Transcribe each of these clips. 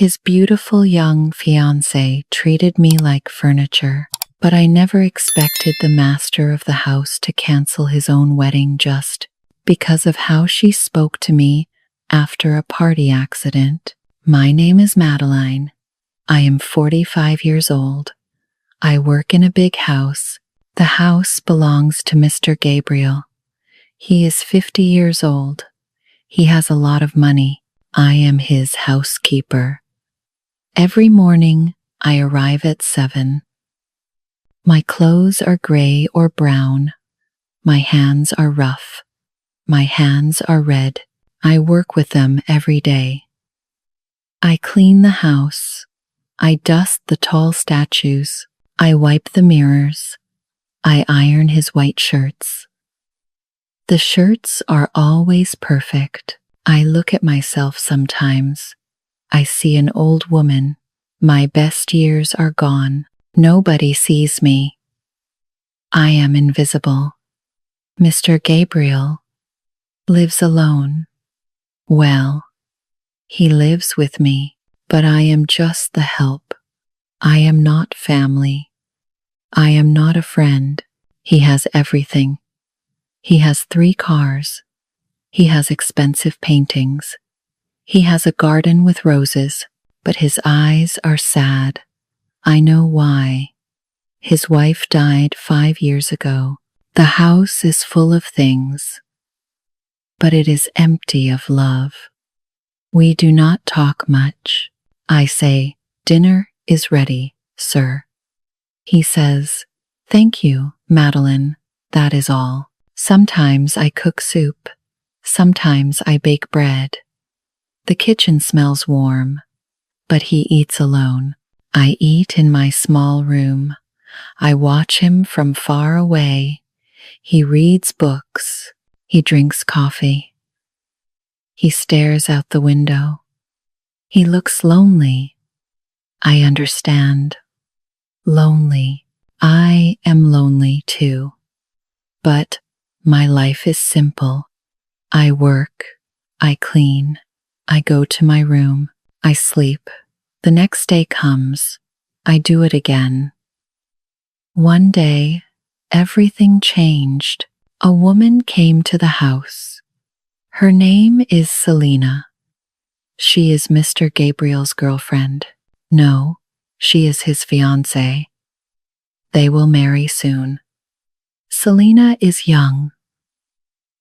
His beautiful young fiancée treated me like furniture, but I never expected the master of the house to cancel his own wedding just because of how she spoke to me after a party accident. My name is Madeline. I am 45 years old. I work in a big house. The house belongs to Mr. Gabriel. He is 50 years old. He has a lot of money. I am his housekeeper. Every morning, I arrive at 7. My clothes are gray or brown. My hands are rough. My hands are red. I work with them every day. I clean the house. I dust the tall statues. I wipe the mirrors. I iron his white shirts. The shirts are always perfect. I look at myself sometimes. I see an old woman. My best years are gone. Nobody sees me. I am invisible. Mr. Gabriel lives alone. Well, he lives with me, but I am just the help. I am not family. I am not a friend. He has everything. He has 3 cars. He has expensive paintings. He has a garden with roses, but his eyes are sad. I know why. His wife died 5 years ago. The house is full of things, but it is empty of love. We do not talk much. I say, "Dinner is ready, sir." He says, "Thank you, Madeline, that is all." Sometimes I cook soup. Sometimes I bake bread. The kitchen smells warm, but he eats alone. I eat in my small room. I watch him from far away. He reads books. He drinks coffee. He stares out the window. He looks lonely. I understand. Lonely. I am lonely too. But my life is simple. I work. I clean. I go to my room. I sleep. The next day comes. I do it again. One day, everything changed. A woman came to the house. Her name is Selena. She is Mr. Gabriel's girlfriend. No, she is his fiancée. They will marry soon. Selena is young,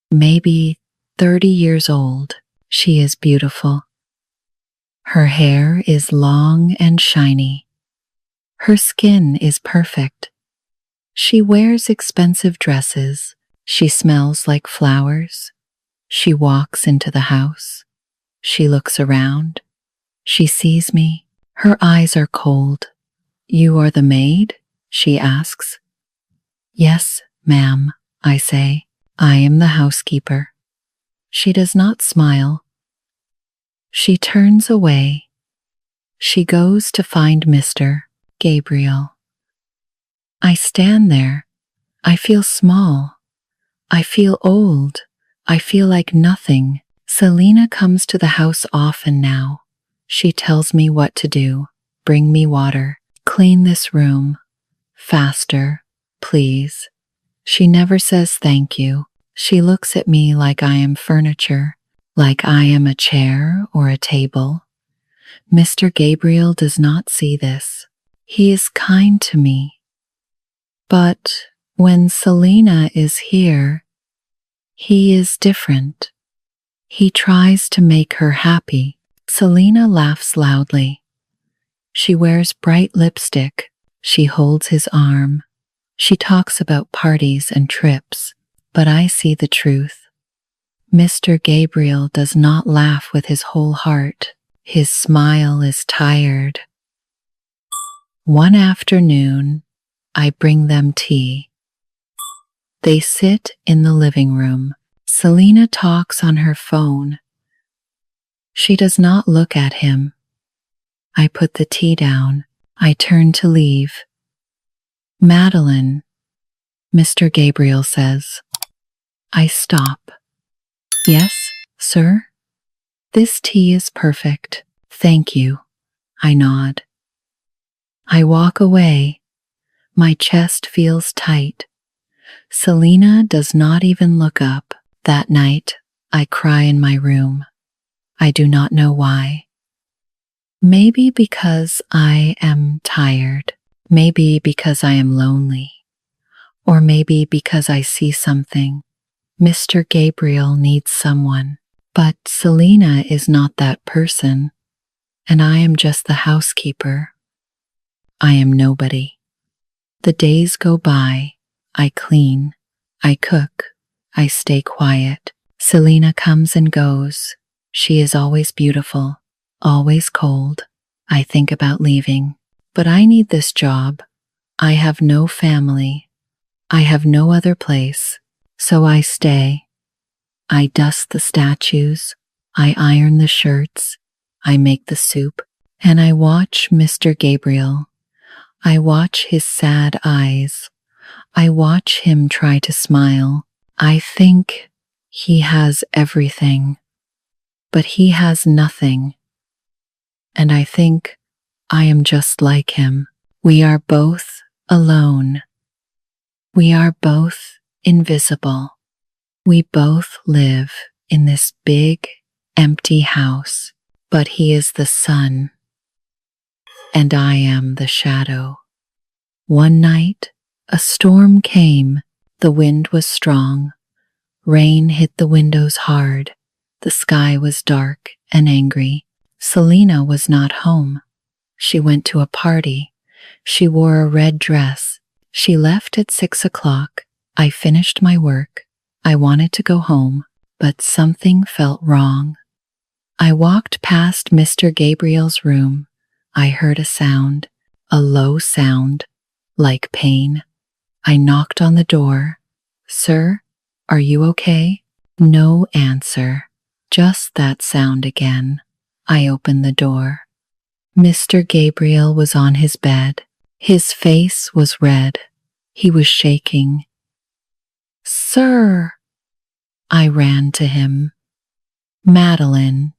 maybe 30 years old. She is beautiful. Her hair is long and shiny. Her skin is perfect. She wears expensive dresses. She smells like flowers. She walks into the house. She looks around. She sees me. Her eyes are cold. "You are the maid?" she asks. "Yes, ma'am," I say. "I am the housekeeper." She does not smile. She turns away. She goes to find Mr. Gabriel. I stand there. I feel small. I feel old. I feel like nothing. Selena comes to the house often now. She tells me what to do. Bring me water. Clean this room. Faster, please. She never says thank you. She looks at me like I am furniture, like I am a chair or a table. Mr. Gabriel does not see this. He is kind to me. But when Selena is here, he is different. He tries to make her happy. Selena laughs loudly. She wears bright lipstick. She holds his arm. She talks about parties and trips, but I see the truth. Mr. Gabriel does not laugh with his whole heart. His smile is tired. One afternoon, I bring them tea. They sit in the living room. Selena talks on her phone. She does not look at him. I put the tea down. I turn to leave. "Madeline," Mr. Gabriel says. I stop. "Yes, sir?" "This tea is perfect. Thank you." I nod. I walk away. My chest feels tight. Selena does not even look up. That night, I cry in my room. I do not know why. Maybe because I am tired. Maybe because I am lonely. Or maybe because I see something. Mr. Gabriel needs someone. But Selena is not that person. And I am just the housekeeper. I am nobody. The days go by. I clean. I cook. I stay quiet. Selena comes and goes. She is always beautiful, always cold. I think about leaving. But I need this job. I have no family. I have no other place. So I stay. I dust the statues. I iron the shirts. I make the soup. And I watch Mr. Gabriel. I watch his sad eyes. I watch him try to smile. I think he has everything, but he has nothing. And I think I am just like him. We are both alone. We are both invisible. We both live in this big, empty house, but he is the sun, and I am the shadow. One night, a storm came. The wind was strong. Rain hit the windows hard. The sky was dark and angry. Selena was not home. She went to a party. She wore a red dress. She left at 6 o'clock. I finished my work. I wanted to go home, but something felt wrong. I walked past Mr. Gabriel's room. I heard a sound, a low sound, like pain. I knocked on the door. Sir, are you okay? No answer. Just that sound again. I opened the door. Mr. Gabriel was on his bed. His face was red. He was shaking. Sir! I ran to him. Madeline,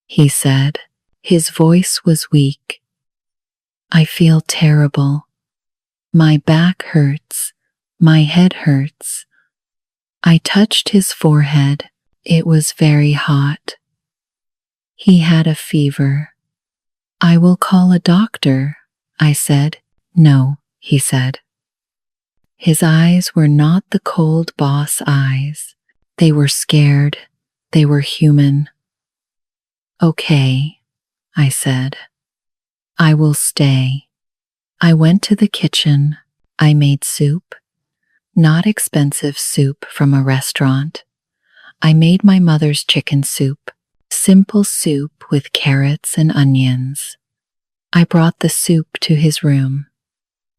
he said. His voice was weak. I feel terrible. My back hurts. My head hurts. I touched his forehead. It was very hot. He had a fever. I will call a doctor, I said. No, he said. His eyes were not the cold boss eyes. They were scared. They were human. Okay, I said. I will stay. I went to the kitchen. I made soup. Not expensive soup from a restaurant. I made my mother's chicken soup. Simple soup with carrots and onions. I brought the soup to his room.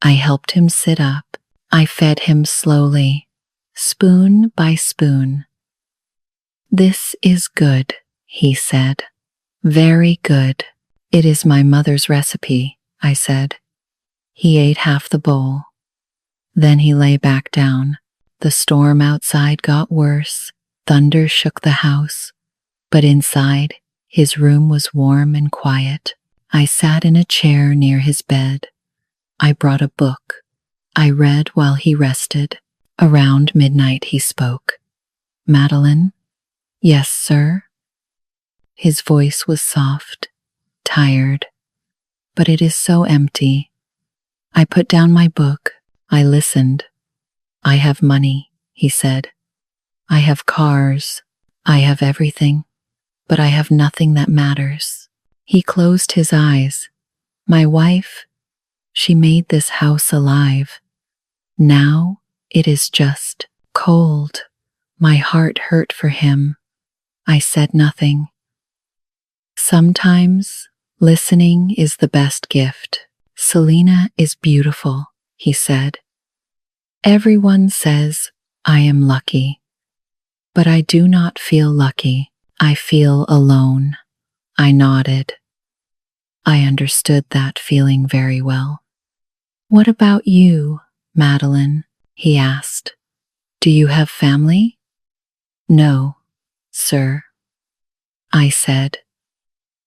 I helped him sit up. I fed him slowly, spoon by spoon. This is good, he said. Very good. It is my mother's recipe, I said. He ate half the bowl. Then he lay back down. The storm outside got worse. Thunder shook the house. But inside, his room was warm and quiet. I sat in a chair near his bed. I brought a book. I read while he rested. Around midnight he spoke. Madeline? Yes, sir? His voice was soft, tired, but it is so empty. I put down my book. I listened. I have money, he said. I have cars. I have everything, but I have nothing that matters. He closed his eyes. My wife, she made this house alive. Now it is just cold. My heart hurt for him. I said nothing. Sometimes listening is the best gift. Selena is beautiful, he said. Everyone says I am lucky, but I do not feel lucky. I feel alone. I nodded. I understood that feeling very well. What about you, Madeline? He asked. Do you have family? No, sir, I said.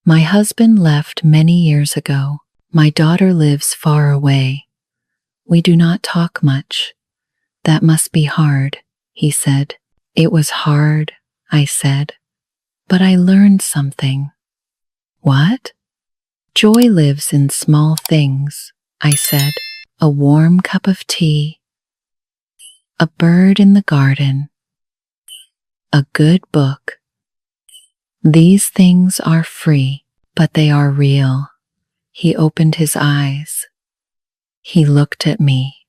My husband left many years ago. My daughter lives far away. We do not talk much. That must be hard, he said. It was hard, I said. But I learned something. What? Joy lives in small things, I said. A warm cup of tea, a bird in the garden, a good book. These things are free, but they are real. He opened his eyes. He looked at me,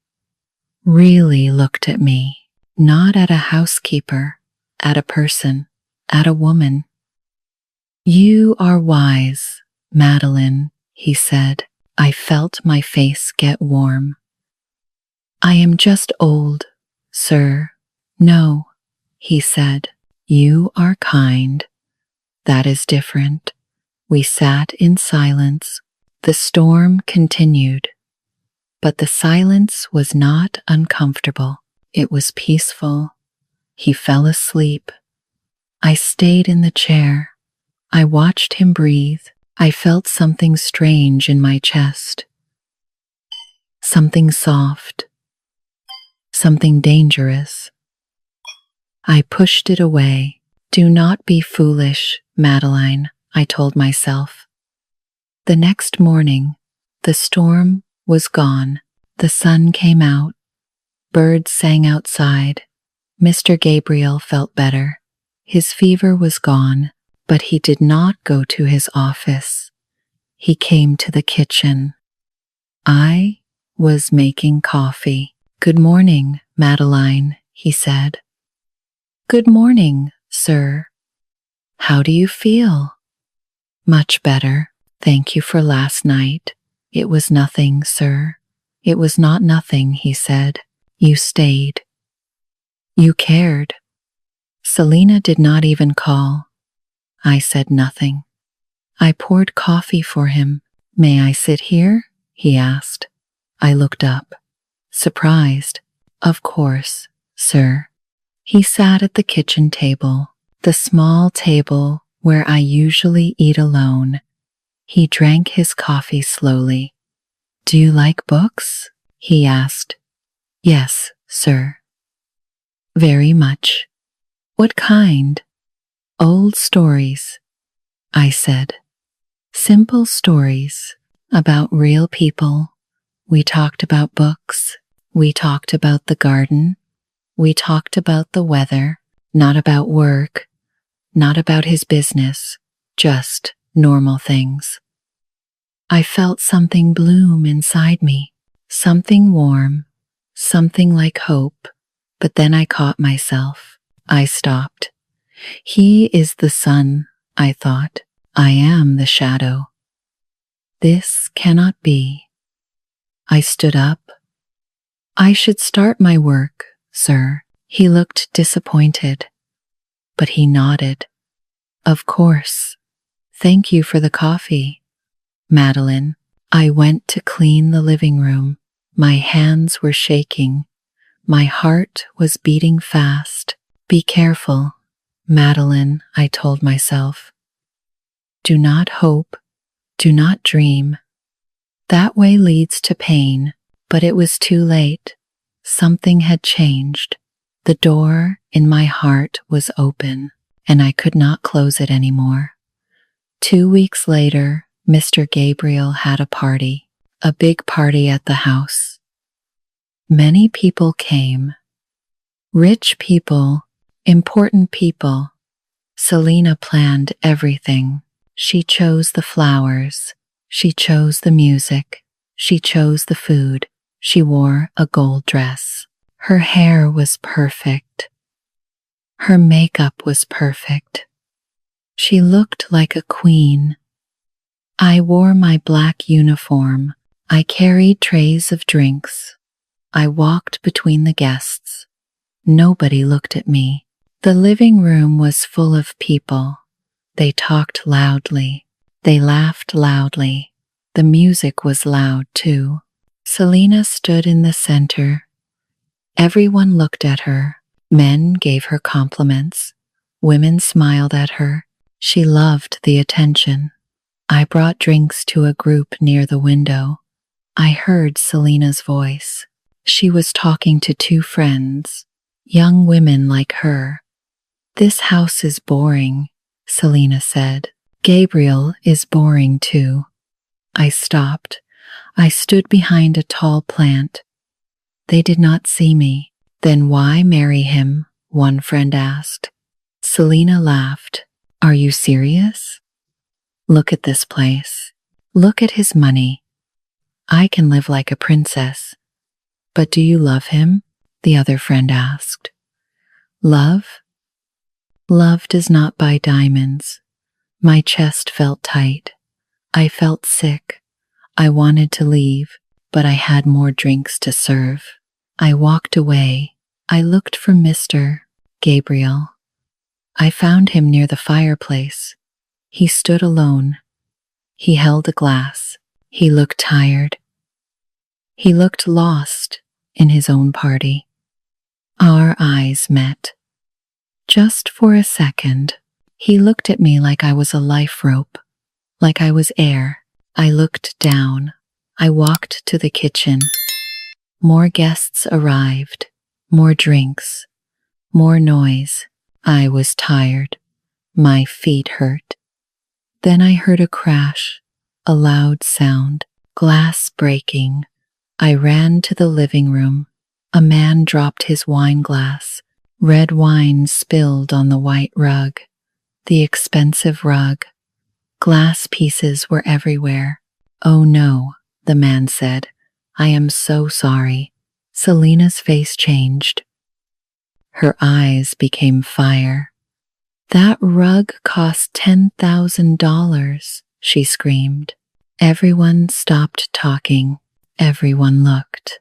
really looked at me, not at a housekeeper, at a person, at a woman. You are wise, Madeline, he said. I felt my face get warm. I am just old, sir. No, he said. You are kind. That is different. We sat in silence. The storm continued. But the silence was not uncomfortable. It was peaceful. He fell asleep. I stayed in the chair. I watched him breathe. I felt something strange in my chest. Something soft. Something dangerous. I pushed it away. Do not be foolish, Madeline, I told myself. The next morning, the storm was gone. The sun came out. Birds sang outside. Mr. Gabriel felt better. His fever was gone, but he did not go to his office. He came to the kitchen. I was making coffee. Good morning, Madeline, he said. Good morning, sir. How do you feel? Much better. Thank you for last night. It was nothing, sir. It was not nothing, he said. You stayed. You cared. Selina did not even call. I said nothing. I poured coffee for him. May I sit here? He asked. I looked up, surprised. Of course, sir. He sat at the kitchen table, the small table where I usually eat alone. He drank his coffee slowly. Do you like books? He asked. Yes, sir. Very much. What kind? Old stories, I said. Simple stories about real people. We talked about books. We talked about the garden. We talked about the weather, not about work, not about his business, just normal things. I felt something bloom inside me, something warm, something like hope, but then I caught myself. I stopped. He is the sun, I thought. I am the shadow. This cannot be. I stood up. I should start my work, sir. He looked disappointed, but he nodded. Of course. Thank you for the coffee, Madeline. I went to clean the living room. My hands were shaking. My heart was beating fast. Be careful, Madeline, I told myself. Do not hope. Do not dream. That way leads to pain, but it was too late. Something had changed. The door in my heart was open, and I could not close it anymore. 2 weeks later, Mr. Gabriel had a party, a big party at the house. Many people came. Rich people, important people. Selina planned everything. She chose the flowers. She chose the music. She chose the food. She wore a gold dress. Her hair was perfect. Her makeup was perfect. She looked like a queen. I wore my black uniform. I carried trays of drinks. I walked between the guests. Nobody looked at me. The living room was full of people. They talked loudly. They laughed loudly. The music was loud too. Selina stood in the center. Everyone looked at her. Men gave her compliments. Women smiled at her. She loved the attention. I brought drinks to a group near the window. I heard Selena's voice. She was talking to two friends, young women like her. "This house is boring," Selena said. "Gabriel is boring too." I stopped. I stood behind a tall plant. They did not see me. "Then why marry him?" one friend asked. Selena laughed. "Are you serious? Look at this place. Look at his money. I can live like a princess." "But do you love him?" the other friend asked. "Love? Love does not buy diamonds." My chest felt tight. I felt sick. I wanted to leave, but I had more drinks to serve. I walked away. I looked for Mr. Gabriel. I found him near the fireplace. He stood alone. He held a glass. He looked tired. He looked lost in his own party. Our eyes met. Just for a second, he looked at me like I was a life rope, like I was air. I looked down. I walked to the kitchen. More guests arrived, more drinks, more noise. I was tired. My feet hurt. Then I heard a crash, a loud sound, glass breaking. I ran to the living room. A man dropped his wine glass. Red wine spilled on the white rug, the expensive rug. Glass pieces were everywhere. "Oh no," the man said. "I am so sorry." Selena's face changed. Her eyes became fire. "That rug cost $10,000, she screamed. Everyone stopped talking. Everyone looked.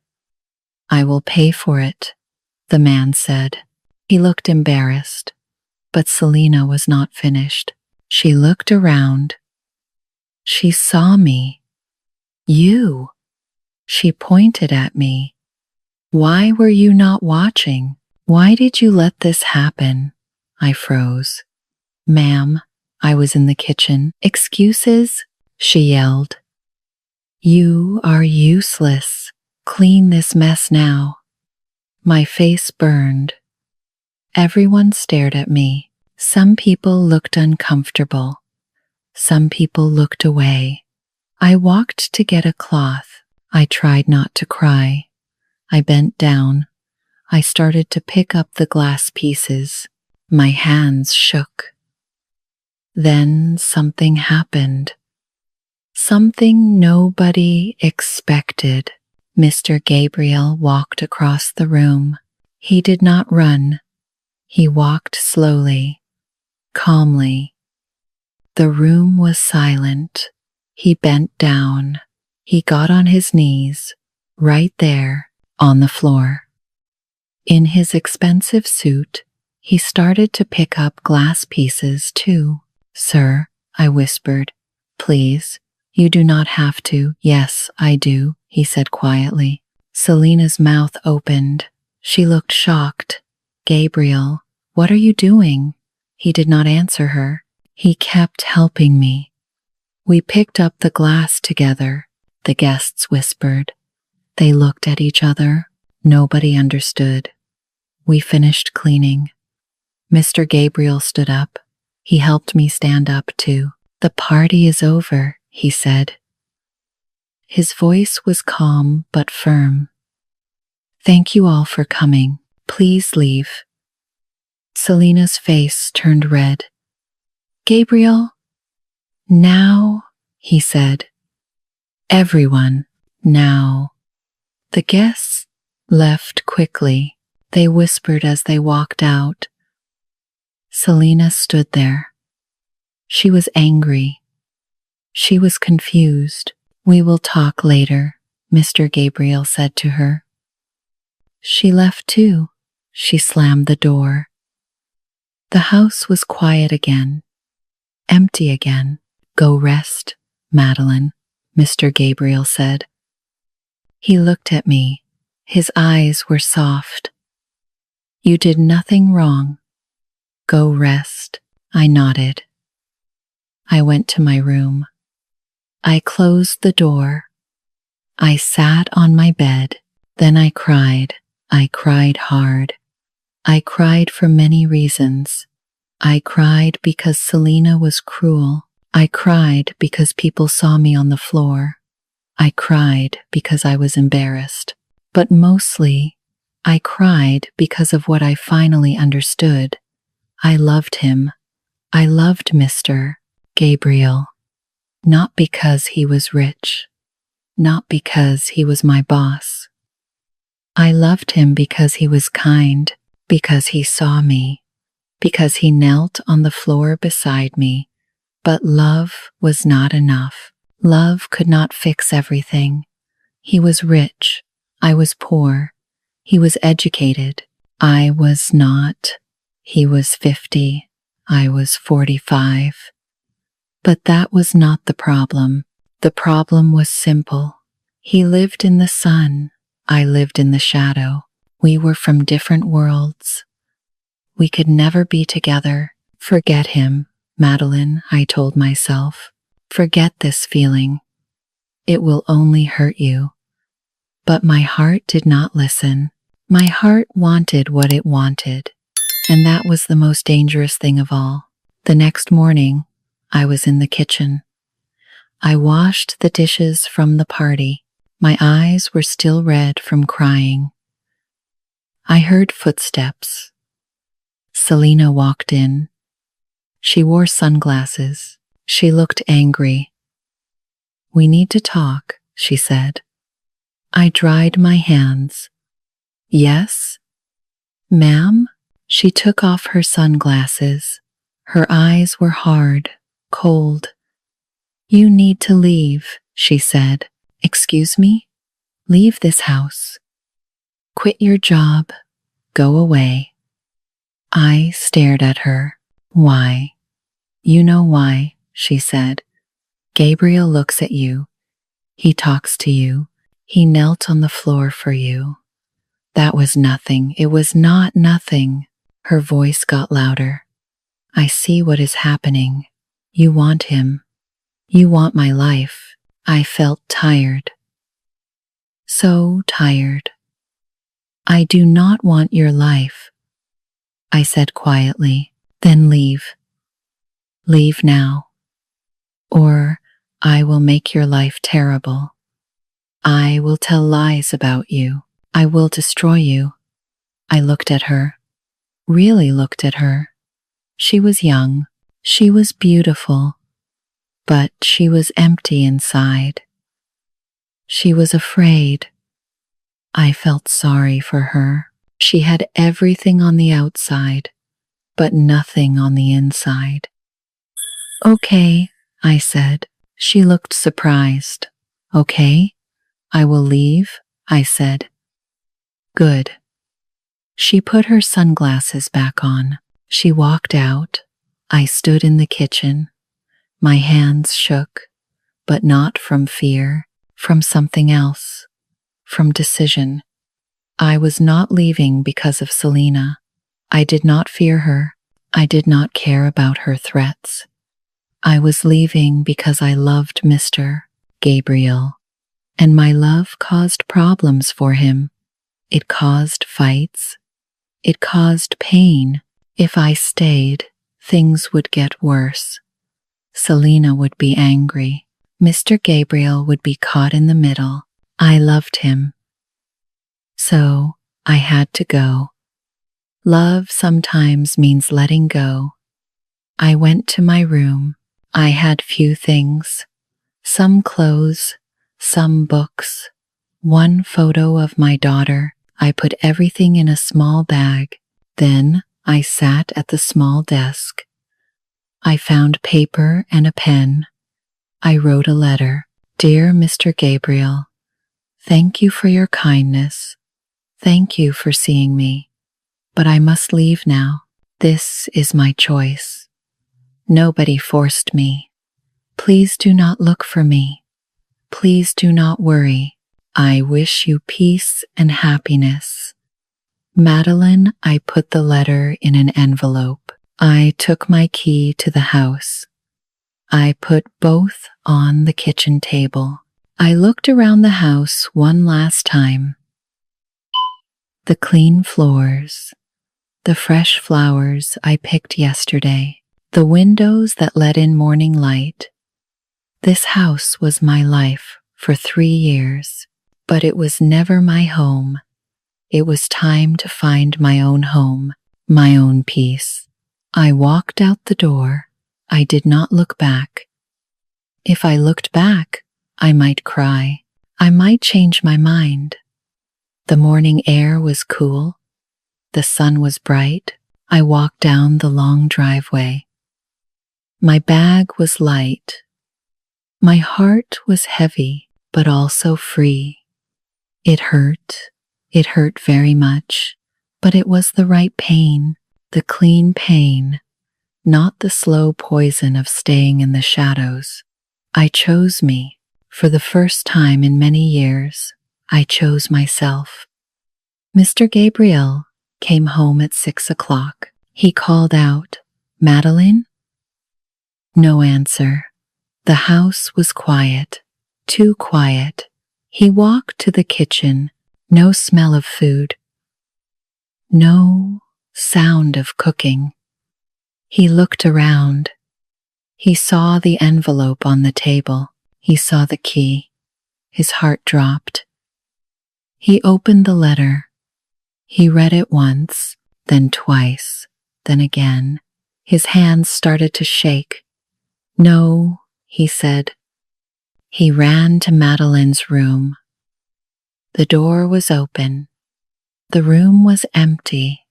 "I will pay for it," the man said. He looked embarrassed, but Selena was not finished. She looked around. She saw me. "You!" She pointed at me. "Why were you not watching? Why did you let this happen?" I froze. "Ma'am, I was in the kitchen." "Excuses?" she yelled. "You are useless. Clean this mess now." My face burned. Everyone stared at me. Some people looked uncomfortable. Some people looked away. I walked to get a cloth. I tried not to cry. I bent down. I started to pick up the glass pieces. My hands shook. Then something happened. Something nobody expected. Mr. Gabriel walked across the room. He did not run. He walked slowly, calmly. The room was silent. He bent down. He got on his knees, right there, on the floor. In his expensive suit, he started to pick up glass pieces too. "Sir," I whispered, "please, you do not have to." "Yes, I do," he said quietly. Selena's mouth opened. She looked shocked. "Gabriel, what are you doing?" He did not answer her. He kept helping me. We picked up the glass together. The guests whispered. They looked at each other. Nobody understood. We finished cleaning. Mr. Gabriel stood up. He helped me stand up too. "The party is over," he said. His voice was calm but firm. "Thank you all for coming. Please leave." Selena's face turned red. "Gabriel?" "Now," he said. "Everyone, now." The guests left quickly. They whispered as they walked out. Selena stood there. She was angry. She was confused. "We will talk later," Mr. Gabriel said to her. She left too. She slammed the door. The house was quiet again, empty again. "Go rest, Madeline," Mr. Gabriel said. He looked at me. His eyes were soft. "You did nothing wrong. Go rest." I nodded. I went to my room. I closed the door. I sat on my bed. Then I cried. I cried hard. I cried for many reasons. I cried because Selena was cruel. I cried because people saw me on the floor. I cried because I was embarrassed. But mostly, I cried because of what I finally understood. I loved him. I loved Mr. Gabriel. Not because he was rich. Not because he was my boss. I loved him because he was kind, because he saw me, because he knelt on the floor beside me. But love was not enough. Love could not fix everything. He was rich. I was poor. He was educated. I was not. He was 50. I was 45. But that was not the problem. The problem was simple. He lived in the sun. I lived in the shadow. We were from different worlds. We could never be together. Forget him, Madeline, I told myself. Forget this feeling. It will only hurt you. But my heart did not listen. My heart wanted what it wanted. And that was the most dangerous thing of all. The next morning, I was in the kitchen. I washed the dishes from the party. My eyes were still red from crying. I heard footsteps. Selena walked in. She wore sunglasses. She looked angry. "We need to talk," she said. I dried my hands. "Yes? Ma'am?" She took off her sunglasses. Her eyes were hard, cold. "You need to leave," she said. "Excuse me? Leave this house. Quit your job. Go away." I stared at her. "Why?" "You know why," she said. "Gabriel looks at you. He talks to you. He knelt on the floor for you." That was nothing. It was not nothing. Her voice got louder. "I see what is happening. You want him. You want my life." I felt tired. So tired. "I do not want your life," I said quietly. "Then leave. Leave now. Or I will make your life terrible. I will tell lies about you. I will destroy you." I looked at her. Really looked at her. She was young. She was beautiful. But she was empty inside. She was afraid. I felt sorry for her. She had everything on the outside, but nothing on the inside. "Okay," I said. She looked surprised. "Okay, I will leave," I said. "Good." She put her sunglasses back on. She walked out. I stood in the kitchen. My hands shook, but not from fear, from something else, from decision. I was not leaving because of Selena. I did not fear her. I did not care about her threats. I was leaving because I loved Mr. Gabriel, and my love caused problems for him. It caused fights. It caused pain. If I stayed, things would get worse. Selena would be angry. Mr. Gabriel would be caught in the middle. I loved him. So, I had to go. Love sometimes means letting go. I went to my room. I had few things. Some clothes, some books, one photo of my daughter. I put everything in a small bag. Then I sat at the small desk. I found paper and a pen. I wrote a letter. "Dear Mr. Gabriel, thank you for your kindness. Thank you for seeing me. But I must leave now. This is my choice. Nobody forced me. Please do not look for me. Please do not worry. I wish you peace and happiness. Madeline." I put the letter in an envelope. I took my key to the house. I put both on the kitchen table. I looked around the house one last time. The clean floors, the fresh flowers I picked yesterday, the windows that let in morning light. This house was my life for 3 years, but it was never my home. It was time to find my own home, my own peace. I walked out the door. I did not look back. If I looked back, I might cry. I might change my mind. The morning air was cool. The sun was bright. I walked down the long driveway. My bag was light. My heart was heavy, but also free. It hurt. It hurt very much, but it was the right pain, the clean pain, not the slow poison of staying in the shadows. I chose me. For the first time in many years, I chose myself. Mr. Gabriel came home at 6 o'clock. He called out, "Madeline?" No answer. The house was quiet, too quiet. He walked to the kitchen. No smell of food. No sound of cooking. He looked around. He saw the envelope on the table. He saw the key. His heart dropped. He opened the letter. He read it once, then twice, then again. His hands started to shake. "No," he said. He ran to Madeline's room. The door was open. The room was empty.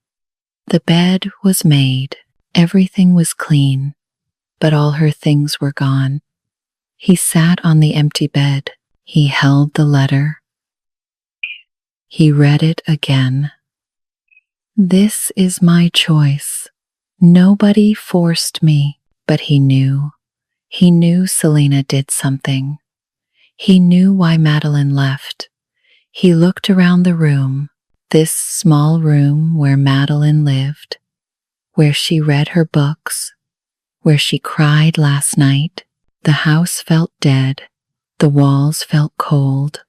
The bed was made. Everything was clean, but all her things were gone. He sat on the empty bed. He held the letter. He read it again. "This is my choice. Nobody forced me," but he knew. He knew Selena did something. He knew why Madeline left. He looked around the room, this small room where Madeline lived, where she read her books, where she cried last night. The house felt dead. The walls felt cold.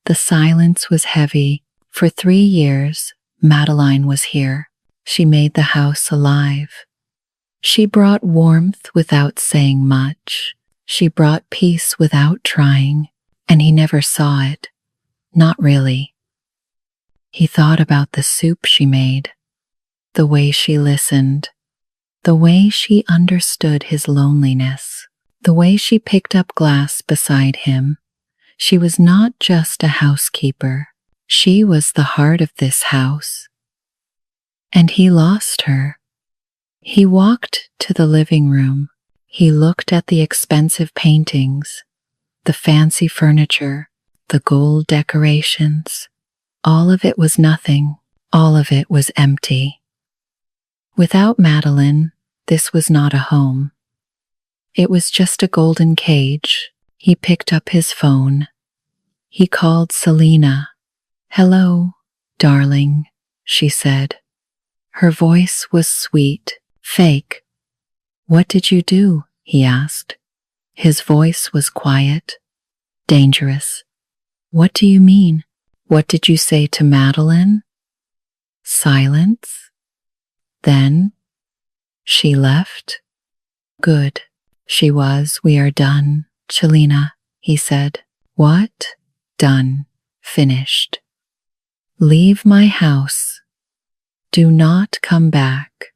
The silence was heavy. For 3 years, Madeline was here. She made the house alive. She brought warmth without saying much. She brought peace without trying, and he never saw it. Not really. He thought about the soup she made, the way she listened, the way she understood his loneliness, the way she picked up glass beside him. She was not just a housekeeper. She was the heart of this house. And he lost her. He walked to the living room. He looked at the expensive paintings, the fancy furniture, the gold decorations. All of it was nothing. All of it was empty. Without Madeline, this was not a home. It was just a golden cage. He picked up his phone. He called Selena. "Hello, darling," she said. Her voice was sweet, fake. "What did you do?" he asked. His voice was quiet, dangerous. "What do you mean? What did you say to Madeline?" Silence. Then, "She left?" "Good. She was. We are done, Selena," he said. "What?" "Done. Finished. Leave my house. Do not come back.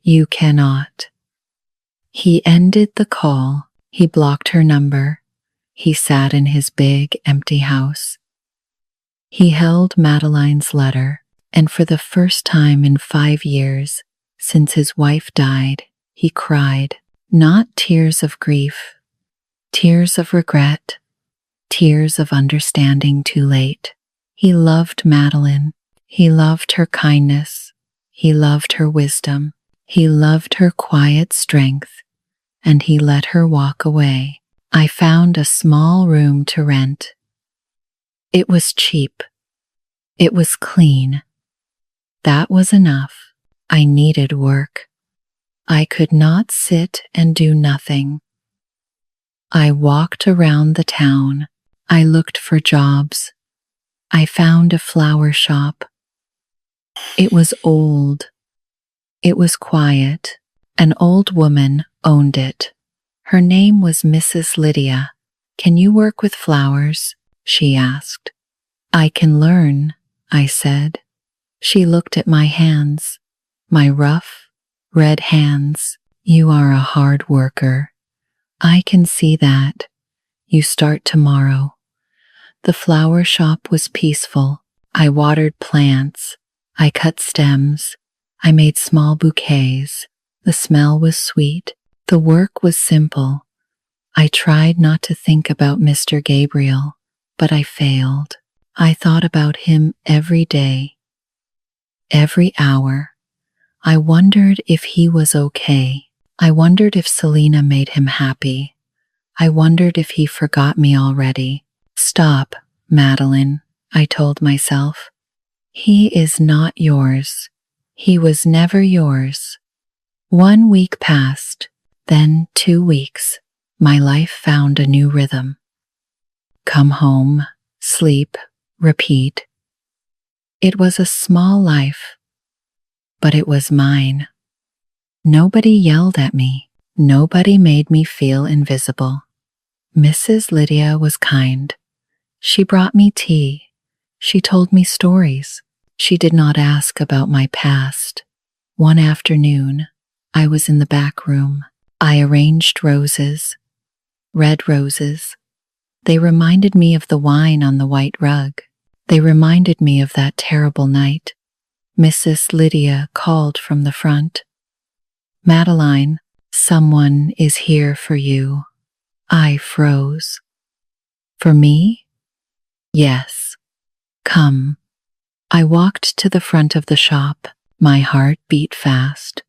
You cannot." He ended the call. He blocked her number. He sat in his big, empty house. He held Madeline's letter, and for the first time in 5 years, since his wife died, he cried. Not tears of grief, tears of regret, tears of understanding too late. He loved Madeline. He loved her kindness. He loved her wisdom. He loved her quiet strength, and he let her walk away. I found a small room to rent. It was cheap. It was clean. That was enough. I needed work. I could not sit and do nothing. I walked around the town. I looked for jobs. I found a flower shop. It was old. It was quiet. An old woman owned it. Her name was Mrs. Lydia. "Can you work with flowers?" she asked. "I can learn," I said. She looked at my hands, my rough, red hands. "You are a hard worker. I can see that. You start tomorrow." The flower shop was peaceful. I watered plants. I cut stems. I made small bouquets. The smell was sweet. The work was simple. I tried not to think about Mr. Gabriel, but I failed. I thought about him every day, every hour. I wondered if he was okay. I wondered if Selena made him happy. I wondered if he forgot me already. "Stop, Madeline," I told myself. "He is not yours. He was never yours." 1 week passed, then 2 weeks. My life found a new rhythm. Come home, sleep, repeat. It was a small life, but it was mine. Nobody yelled at me. Nobody made me feel invisible. Mrs. Lydia was kind. She brought me tea. She told me stories. She did not ask about my past. One afternoon, I was in the back room. I arranged roses, red roses. They reminded me of the wine on the white rug. They reminded me of that terrible night. Mrs. Lydia called from the front. "Madeline, someone is here for you." I froze. "For me?" "Yes. Come." I walked to the front of the shop. My heart beat fast.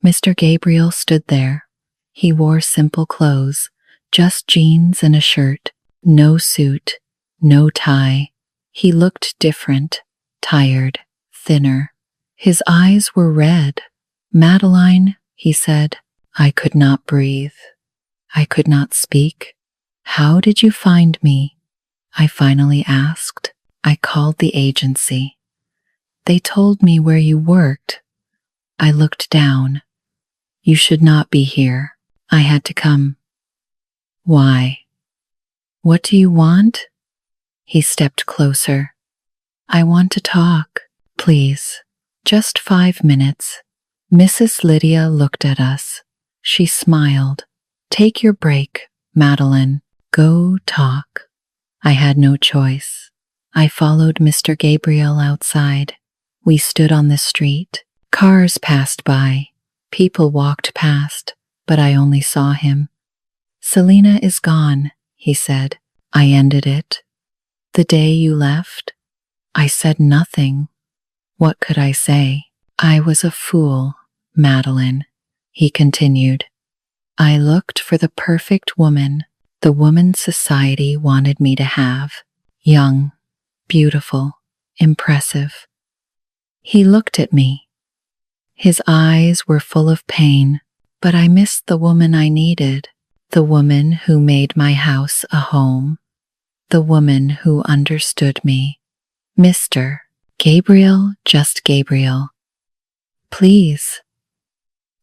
Mr. Gabriel stood there. He wore simple clothes, just jeans and a shirt. No suit, no tie. He looked different, tired, thinner. His eyes were red. "Madeline," he said. I could not breathe. I could not speak. "How did you find me?" I finally asked. "I called the agency. They told me where you worked." I looked down. "You should not be here. I had to come." "Why? What do you want?" He stepped closer. "I want to talk, please. Just 5 minutes." Mrs. Lydia looked at us. She smiled. "Take your break, Madeline. Go talk." I had no choice. I followed Mr. Gabriel outside. We stood on the street. Cars passed by. People walked past, but I only saw him. "Selena is gone," he said. I ended it. "The day you left?" I said nothing. What could I say? "I was a fool, Madeline," he continued. "I looked for the perfect woman, the woman society wanted me to have. Young, beautiful, impressive." He looked at me. His eyes were full of pain, but I missed the woman I needed, the woman who made my house a home, the woman who understood me. "Mr. Gabriel, just Gabriel. Please."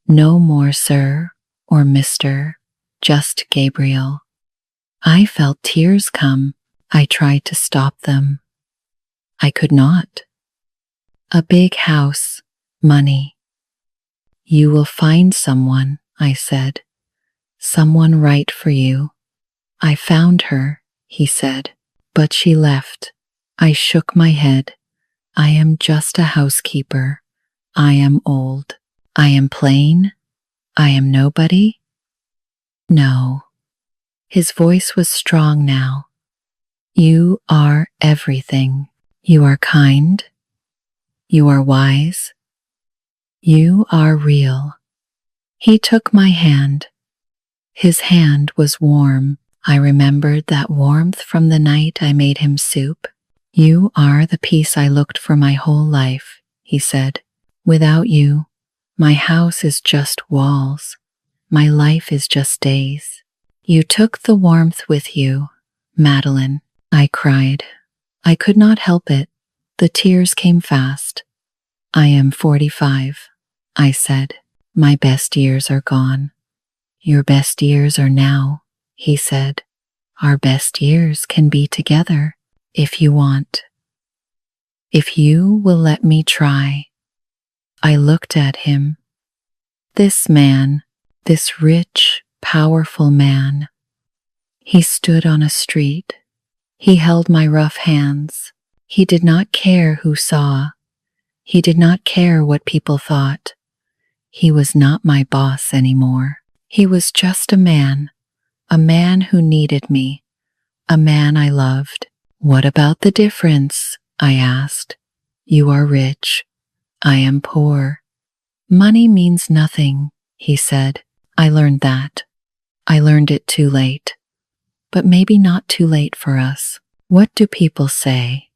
"No more sir or Mr. Just Gabriel." I felt tears come. I tried to stop them. I could not. "A big house, money. You will find someone," I said. "Someone right for you." "I found her," he said, "but she left." I shook my head. "I am just a housekeeper. I am old. I am plain. I am nobody." "No." His voice was strong now. "You are everything. You are kind. You are wise. You are real." He took my hand. His hand was warm. I remembered that warmth from the night I made him soup. "You are the peace I looked for my whole life," he said. "Without you, my house is just walls. My life is just days. You took the warmth with you, Madeline, I cried. I could not help it. The tears came fast. I am 45, I said. My best years are gone. Your best years are now, he said. Our best years can be together, if you want. If you will let me try. I looked at him. This man, this rich, powerful man. He stood on a street. He held my rough hands. He did not care who saw. He did not care what people thought. He was not my boss anymore. He was just a man who needed me, a man I loved. What about the difference? I asked. You are rich. I am poor. Money means nothing, he said. I learned that. I learned it too late. But maybe not too late for us. What do people say?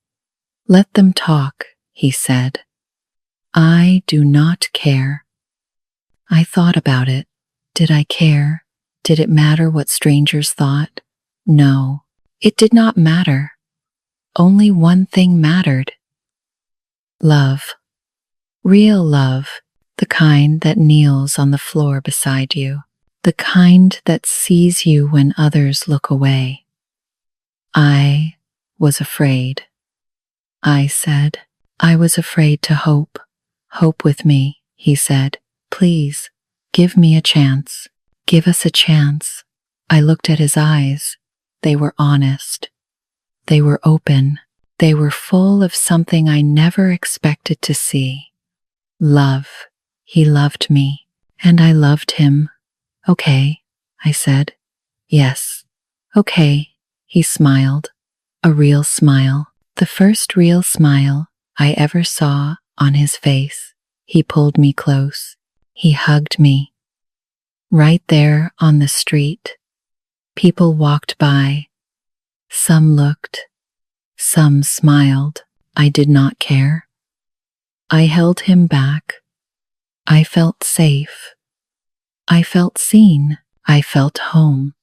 Let them talk, he said. I do not care. I thought about it. Did I care? Did it matter what strangers thought? No, it did not matter. Only one thing mattered. Love. Real love, the kind that kneels on the floor beside you, the kind that sees you when others look away. I was afraid. I said, I was afraid to hope. Hope with me, he said. Please, give me a chance. Give us a chance. I looked at his eyes. They were honest. They were open. They were full of something I never expected to see. Love. He loved me, and I loved him. Okay, I said. Yes. Okay, he smiled. A real smile. The first real smile I ever saw on his face. He pulled me close. He hugged me. Right there on the street, people walked by. Some looked. Some smiled. I did not care. I held him back. I felt safe. I felt seen. I felt home.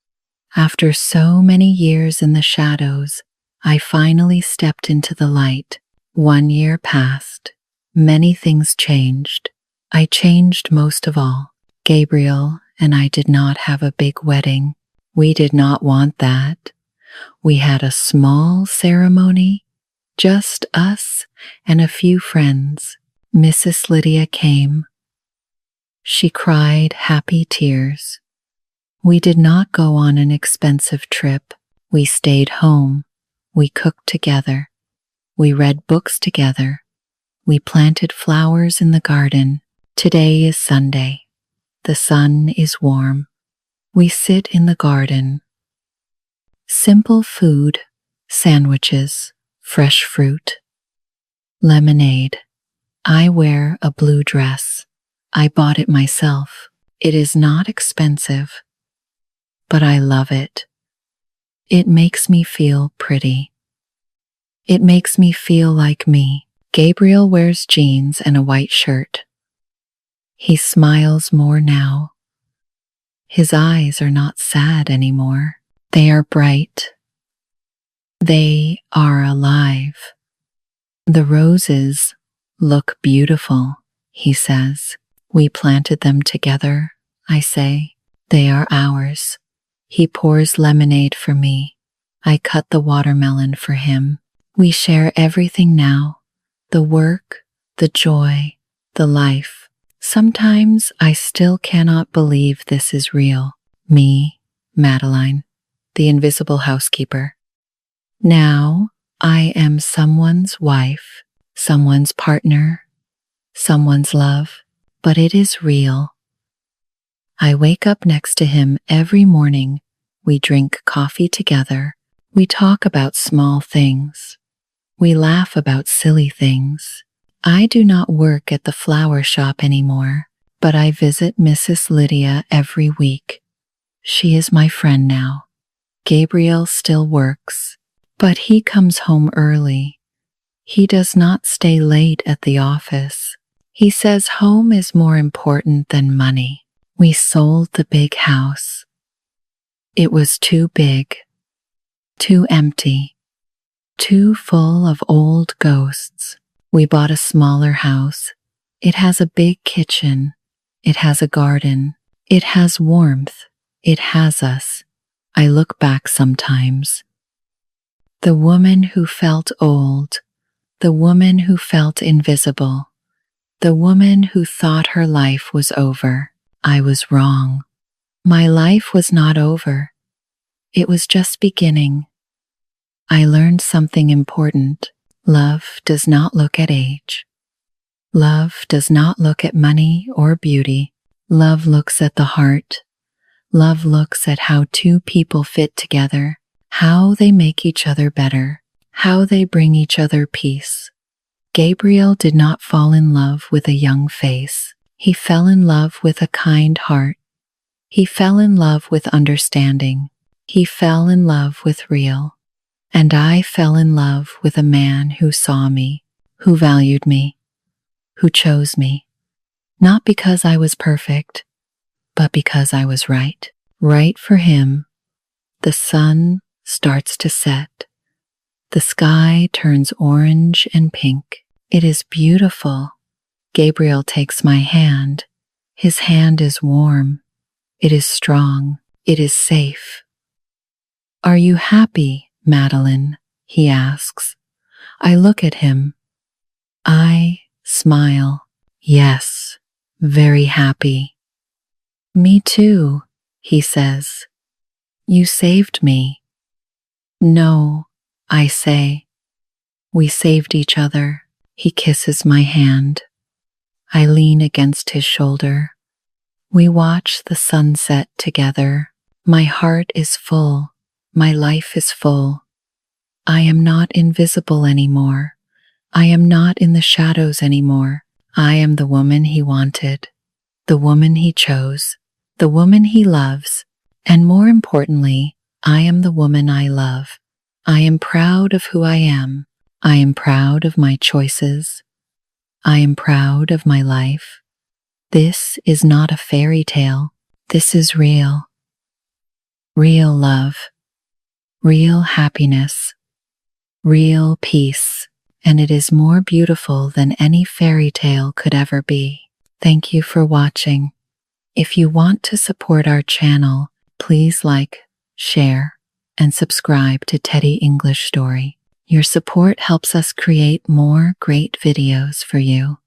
After so many years in the shadows, I finally stepped into the light. 1 year passed. Many things changed. I changed most of all. Gabriel and I did not have a big wedding. We did not want that. We had a small ceremony, just us and a few friends. Mrs. Lydia came. She cried happy tears. We did not go on an expensive trip. We stayed home. We cooked together. We read books together. We planted flowers in the garden. Today is Sunday. The sun is warm. We sit in the garden. Simple food, sandwiches, fresh fruit, lemonade. I wear a blue dress. I bought it myself. It is not expensive, but I love it. It makes me feel pretty. It makes me feel like me. Gabriel wears jeans and a white shirt. He smiles more now. His eyes are not sad anymore. They are bright. They are alive. The roses look beautiful, he says. We planted them together, I say. They are ours. He pours lemonade for me. I cut the watermelon for him. We share everything now. The work, the joy, the life. Sometimes I still cannot believe this is real. Me, Madeline, the invisible housekeeper. Now I am someone's wife, someone's partner, someone's love, but it is real. I wake up next to him every morning. We drink coffee together. We talk about small things. We laugh about silly things. I do not work at the flower shop anymore, but I visit Mrs. Lydia every week. She is my friend now. Gabriel still works, but he comes home early. He does not stay late at the office. He says home is more important than money. We sold the big house. It was too big, too empty, too full of old ghosts. We bought a smaller house. It has a big kitchen. It has a garden. It has warmth. It has us. I look back sometimes. The woman who felt old, the woman who felt invisible, the woman who thought her life was over. I was wrong. My life was not over. It was just beginning. I learned something important. Love does not look at age. Love does not look at money or beauty. Love looks at the heart. Love looks at how two people fit together, how they make each other better, how they bring each other peace. Gabriel did not fall in love with a young face. He fell in love with a kind heart. He fell in love with understanding. He fell in love with real. And I fell in love with a man who saw me, who valued me, who chose me. Not because I was perfect, but because I was right. Right for him. The sun starts to set. The sky turns orange and pink. It is beautiful. Gabriel takes my hand. His hand is warm. It is strong. It is safe. Are you happy, Madeline? He asks. I look at him. I smile. Yes, very happy. Me too, he says. You saved me. No, I say. We saved each other. He kisses my hand. I lean against his shoulder. We watch the sunset together. My heart is full. My life is full. I am not invisible anymore. I am not in the shadows anymore. I am the woman he wanted, the woman he chose, the woman he loves, and more importantly, I am the woman I love. I am proud of who I am. I am proud of my choices. I am proud of my life. This is not a fairy tale. This is real. Real love. Real happiness. Real peace. And it is more beautiful than any fairy tale could ever be. Thank you for watching. If you want to support our channel, please like, share, and subscribe to Teddy English Story. Your support helps us create more great videos for you.